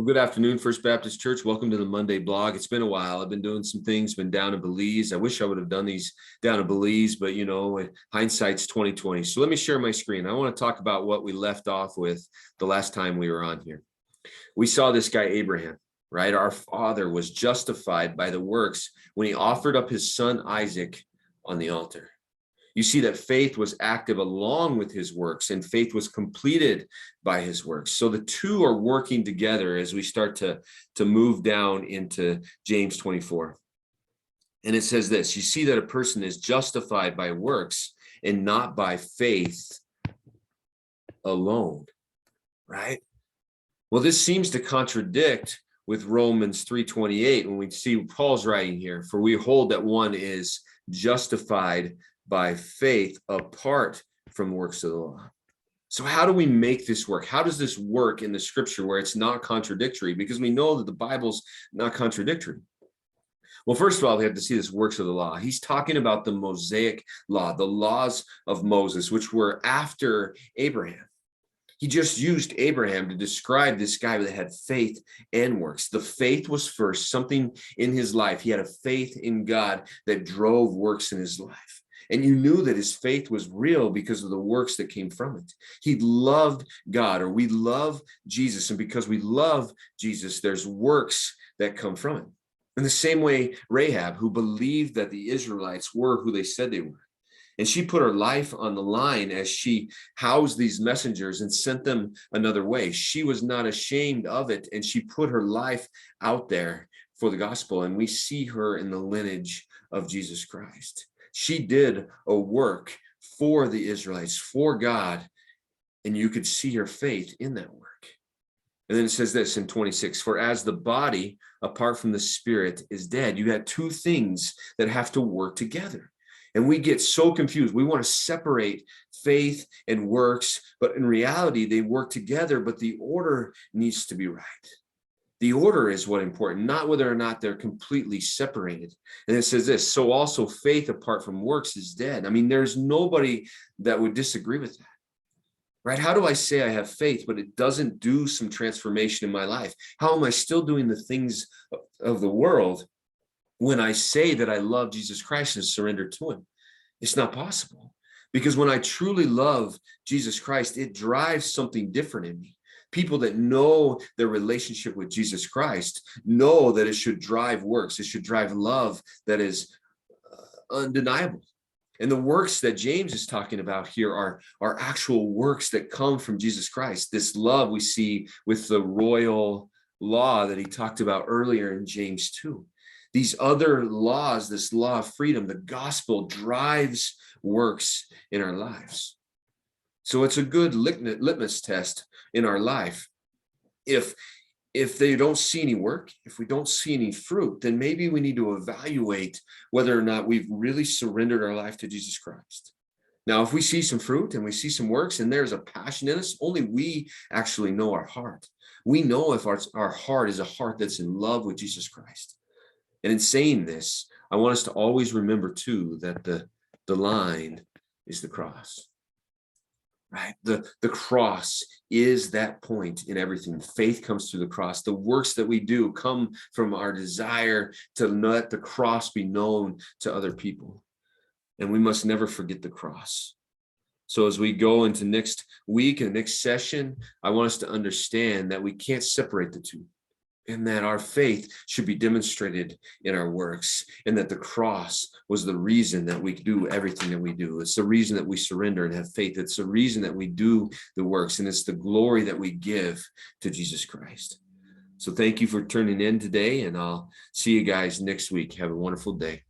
Well, good afternoon, First Baptist Church. Welcome to the Monday blog. It's been a while. I've been doing some things, been down in Belize. I wish I would have done these down in Belize, but hindsight's 2020. So let me share my screen. I want to talk about what we left off with the last time we were on here. We saw this guy, Abraham, right? Our father was justified by the works when he offered up his son Isaac on the altar. You see that faith was active along with his works, and faith was completed by his works. So the two are working together as we start to move down into James 24. And it says this: you see that a person is justified by works and not by faith alone, right? Well, this seems to contradict with Romans 3:28 when we see Paul's writing here, for we hold that one is justified by faith apart from works of the law. So how do we make this work? How does this work in the scripture where it's not contradictory? Because we know that the Bible's not contradictory. Well, first of all, we have to see this works of the law. He's talking about the Mosaic law, the laws of Moses, which were after Abraham. He just used Abraham to describe this guy that had faith and works. The faith was first, something in his life. He had a faith in God that drove works in his life. And you knew that his faith was real because of the works that came from it. He loved God, or we love Jesus. And because we love Jesus, there's works that come from it. In the same way, Rahab, who believed that the Israelites were who they said they were. And she put her life on the line as she housed these messengers and sent them another way. She was not ashamed of it, and she put her life out there for the gospel. And we see her in the lineage of Jesus Christ. She did a work for the Israelites, for God, and you could see her faith in that work. And then it says this in 26, for as the body, apart from the spirit, is dead, you had two things that have to work together. And we get so confused. We want to separate faith and works, but in reality, they work together, but the order needs to be right. The order is what's important, not whether or not they're completely separated. And it says this, so also faith apart from works is dead. I mean, there's nobody that would disagree with that, right? How do I say I have faith, but it doesn't do some transformation in my life? How am I still doing the things of the world when I say that I love Jesus Christ and surrender to him? It's not possible, because when I truly love Jesus Christ, it drives something different in me. People that know their relationship with Jesus Christ know that it should drive works. It should drive love that is undeniable. And the works that James is talking about here are actual works that come from Jesus Christ. This love we see with the royal law that he talked about earlier in James 2. These other laws, this law of freedom, the gospel drives works in our lives. So it's a good litmus test in our life. If they don't see any work, if we don't see any fruit, then maybe we need to evaluate whether or not we've really surrendered our life to Jesus Christ. Now, if we see some fruit and we see some works and there's a passion in us, only we actually know our heart. We know if our heart is a heart that's in love with Jesus Christ. And in saying this, I want us to always remember too that the line is the cross. Right? The cross is that point in everything. Faith comes through the cross. The works that we do come from our desire to let the cross be known to other people. And we must never forget the cross. So as we go into next week and next session, I want us to understand that we can't separate the two, and that our faith should be demonstrated in our works, and that the cross was the reason that we do everything that we do. It's the reason that we surrender and have faith. It's the reason that we do the works, and it's the glory that we give to Jesus Christ. So thank you for tuning in today, and I'll see you guys next week. Have a wonderful day.